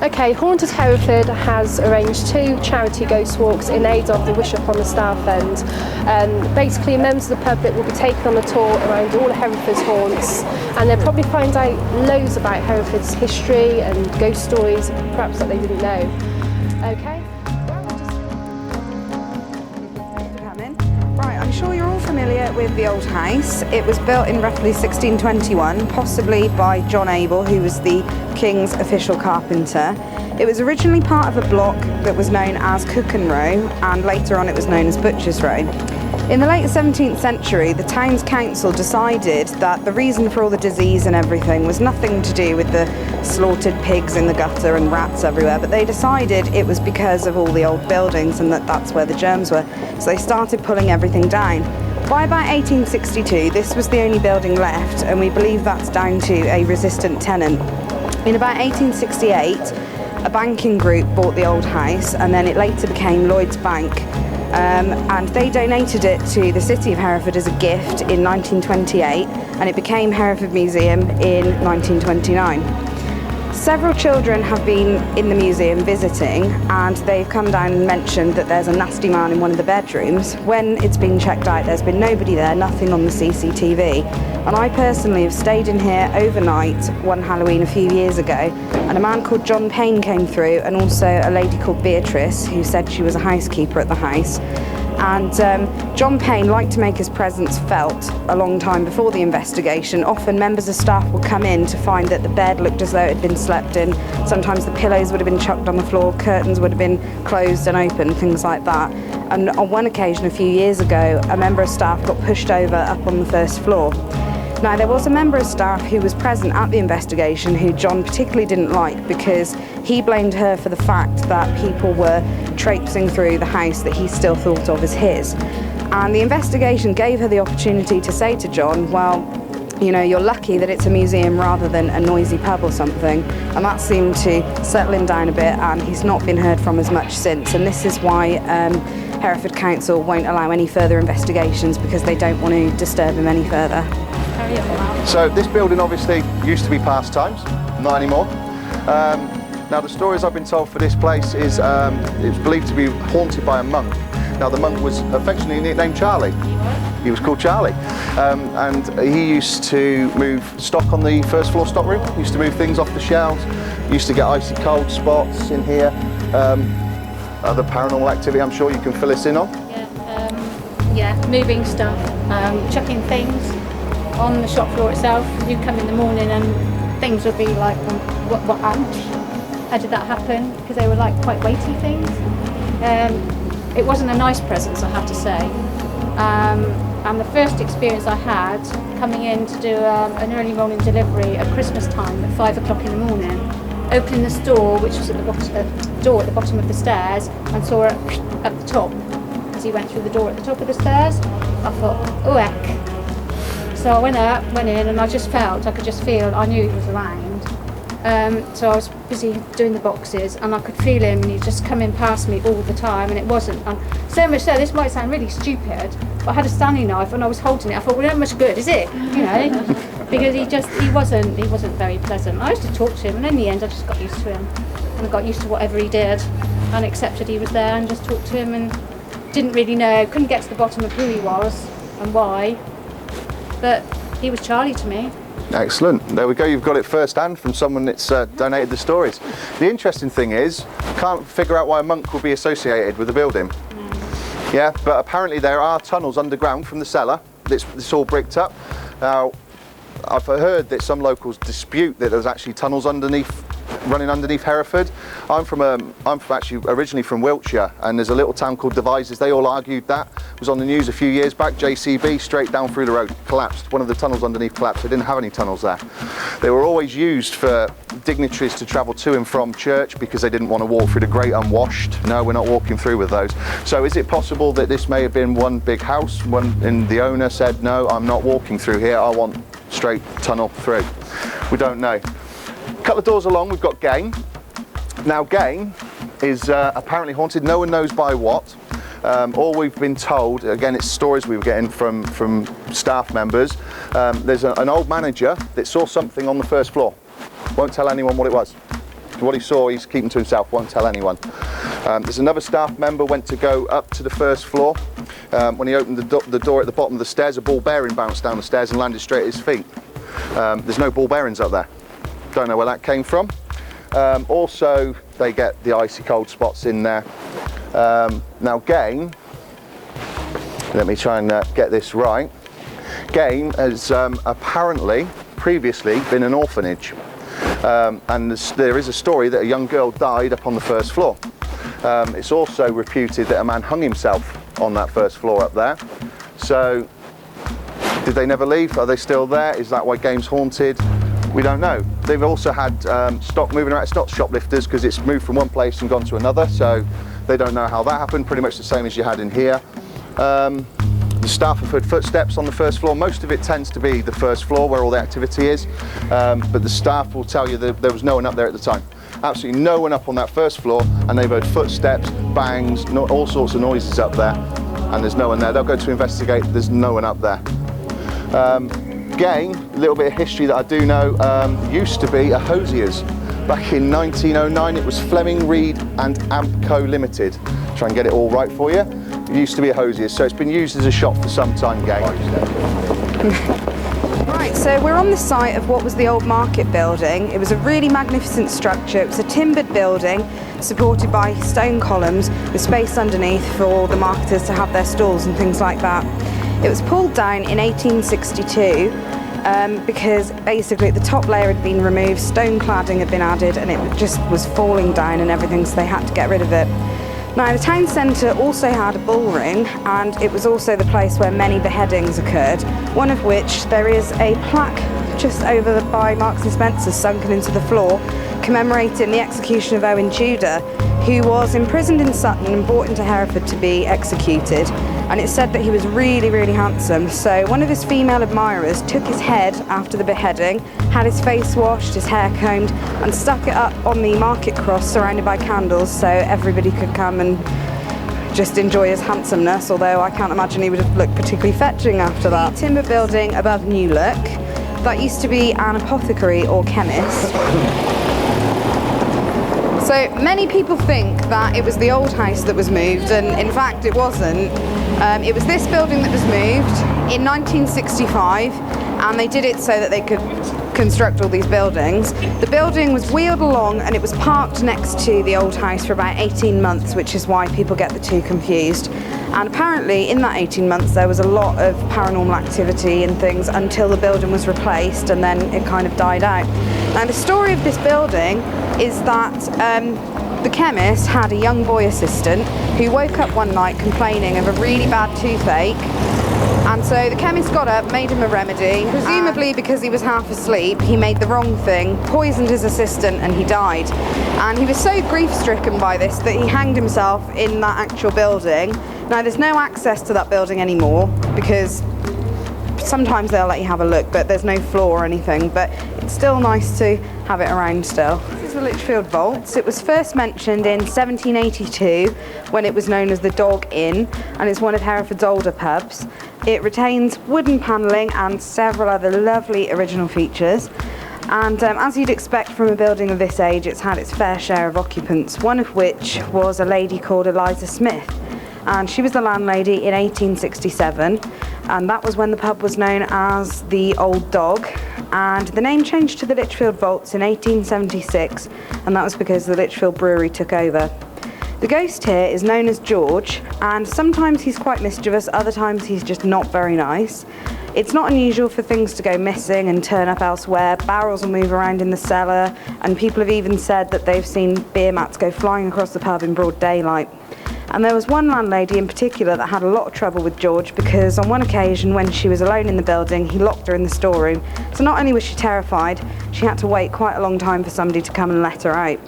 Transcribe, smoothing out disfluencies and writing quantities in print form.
Okay, Haunted Hereford has arranged 2 charity ghost walks in aid of the Wish Upon the Staff End. Basically, members of the public will be taken on a tour around all of Hereford's haunts, and they'll probably find out loads about Hereford's history and ghost stories, perhaps that they didn't know. Okay. Right, I'm sure you're all familiar with the old house. It was built in roughly 1621, possibly by John Abel, who was the King's official carpenter. It was originally part of a block that was known as Cook and Row, and later on it was known as Butcher's Row. In the late 17th century, the town's council decided that the reason for all the disease and everything was nothing to do with the slaughtered pigs in the gutter and rats everywhere, but they decided it was because of all the old buildings and that's where the germs were. So they started pulling everything down. By about 1862, this was the only building left, and we believe that's down to a resistant tenant. In about 1868, a banking group bought the old house, and then it later became Lloyd's Bank. And they donated it to the city of Hereford as a gift in 1928, and it became Hereford Museum in 1929. Several children have been in the museum visiting, and they've come down and mentioned that there's a nasty man in one of the bedrooms. When it's been checked out, there's been nobody there, nothing on the CCTV. And I personally have stayed in here overnight one Halloween a few years ago, and a man called John Payne came through, and also a lady called Beatrice, who said she was a housekeeper at the house. And John Payne liked to make his presence felt a long time before the investigation. Often members of staff would come in to find that the bed looked as though it had been slept in. Sometimes the pillows would have been chucked on the floor, curtains would have been closed and open, things like that. And on one occasion a few years ago, a member of staff got pushed over up on the first floor. Now, there was a member of staff who was present at the investigation who John particularly didn't like, because he blamed her for the fact that people were traipsing through the house that he still thought of as his. And the investigation gave her the opportunity to say to John, well, you know, you're lucky that it's a museum rather than a noisy pub or something. And that seemed to settle him down a bit, and he's not been heard from as much since. And this is why Hereford Council won't allow any further investigations, because they don't want to disturb him any further. So this building obviously used to be Pastimes, not anymore. Now the stories I've been told for this place is it was believed to be haunted by a monk. Now the monk was affectionately nicknamed Charlie. He was called Charlie, and he used to move stock on the first floor stock room. He used to move things off the shelves. Used to get icy cold spots in here. Other paranormal activity I'm sure you can fill us in on. Yeah, moving stuff, chucking things on the shop floor itself. You'd come in the morning and things would be like, what happened? How did that happen? Because they were like quite weighty things. It wasn't a nice presence, I have to say. And the first experience I had coming in to do an early morning delivery at Christmas time at 5 o'clock in the morning, opening this door, which was at the door at the bottom of the stairs, and saw it at the top. As he went through the door at the top of the stairs, I thought, oh heck. So I went in, and I could just feel, I knew he was around. So I was busy doing the boxes, and I could feel him, and he's just coming past me all the time, and it wasn't. So much so, this might sound really stupid, but I had a Stanley knife and I was holding it. I thought, well, not much good, is it? You know, because he wasn't very pleasant. I used to talk to him, and in the end I just got used to him, and I got used to whatever he did, and accepted he was there, and just talked to him, and didn't really know, couldn't get to the bottom of who he was and why, but he was Charlie to me. Excellent. There we go. You've got it first hand from someone that's donated the stories. The interesting thing is, can't figure out why a monk would be associated with the building. Yeah, but apparently there are tunnels underground from the cellar. It's all bricked up. Now, I've heard that some locals dispute that there's actually tunnels running underneath Hereford. I'm actually originally from Wiltshire, and there's a little town called Devizes. They all argued that. It was on the news a few years back. JCB, straight down through the road, collapsed. One of the tunnels underneath collapsed. They didn't have any tunnels there. They were always used for dignitaries to travel to and from church, because they didn't want to walk through the Great Unwashed. No, we're not walking through with those. So is it possible that this may have been one big house, and the owner said, no, I'm not walking through here, I want straight tunnel through? We don't know. A couple of doors along, we've got Game. Now Game is apparently haunted. No one knows by what. All we've been told, again, it's stories we were getting from staff members. There's an old manager that saw something on the first floor. Won't tell anyone what it was. What he saw, he's keeping to himself, won't tell anyone. There's another staff member went to go up to the first floor. When he opened the door at the bottom of the stairs, a ball bearing bounced down the stairs and landed straight at his feet. There's no ball bearings up there. Don't know where that came from. Also, they get the icy cold spots in there. Now Game, let me try and get this right. Game has apparently previously been an orphanage. And there is a story that a young girl died up on the first floor. It's also reputed that a man hung himself on that first floor up there. So, did they never leave? Are they still there? Is that why Game's haunted? We don't know. They've also had stock moving around. It's not shoplifters because it's moved from one place and gone to another, so they don't know how that happened. Pretty much the same as you had in here. The staff have heard footsteps on the first floor. Most of it tends to be the first floor where all the activity is, but the staff will tell you that there was no one up there at the time. Absolutely no one up on that first floor, and they've heard footsteps, bangs, all sorts of noises up there, and there's no one there. They'll go to investigate, there's no one up there. Again, a little bit of history that I do know, used to be a hosier's. Back in 1909, it was Fleming, Reed and Ampco Limited. Try and get it all right for you. It used to be a hosier's, so it's been used as a shop for some time, Game. Right, so we're on the site of what was the old market building. It was a really magnificent structure. It was a timbered building supported by stone columns with space underneath for all the marketers to have their stalls and things like that. It was pulled down in 1862 because basically the top layer had been removed, stone cladding had been added, and it just was falling down and everything, so they had to get rid of it. Now, the town centre also had a bull ring, and it was also the place where many beheadings occurred, one of which there is a plaque just over by Marks and Spencer's sunken into the floor commemorating the execution of Owen Tudor, who was imprisoned in Sutton and brought into Hereford to be executed. And it's said that he was really, really handsome. So one of his female admirers took his head after the beheading, had his face washed, his hair combed, and stuck it up on the market cross surrounded by candles so everybody could come and just enjoy his handsomeness, although I can't imagine he would have looked particularly fetching after that. The timber building above New Look, that used to be an apothecary or chemist. So many people think that it was the old house that was moved, and in fact it wasn't. It was this building that was moved in 1965, and they did it so that they could construct all these buildings. The building was wheeled along and it was parked next to the old house for about 18 months, which is why people get the two confused. And apparently in that 18 months there was a lot of paranormal activity and things until the building was replaced, and then it kind of died out. Now the story of this building is that the chemist had a young boy assistant who woke up one night complaining of a really bad toothache, and so the chemist got up, made him a remedy. Presumably because he was half asleep, he made the wrong thing, poisoned his assistant, and he died. And he was so grief-stricken by this that he hanged himself in that actual building. Now there's no access to that building anymore because sometimes they'll let you have a look, but there's no floor or anything, but it's still nice to have it around still. This is the Lichfield Vaults. It was first mentioned in 1782 when it was known as the Dog Inn, and it's one of Hereford's older pubs. It retains wooden panelling and several other lovely original features. And as you'd expect from a building of this age, it's had its fair share of occupants, one of which was a lady called Eliza Smith. And she was the landlady in 1867, and that was when the pub was known as the Old Dog, and the name changed to the Lichfield Vaults in 1876, and that was because the Lichfield Brewery took over. The ghost here is known as George, and sometimes he's quite mischievous, other times he's just not very nice. It's not unusual for things to go missing and turn up elsewhere. Barrels will move around in the cellar, and people have even said that they've seen beer mats go flying across the pub in broad daylight. And there was one landlady in particular that had a lot of trouble with George because on one occasion when she was alone in the building, he locked her in the storeroom. So not only was she terrified, she had to wait quite a long time for somebody to come and let her out.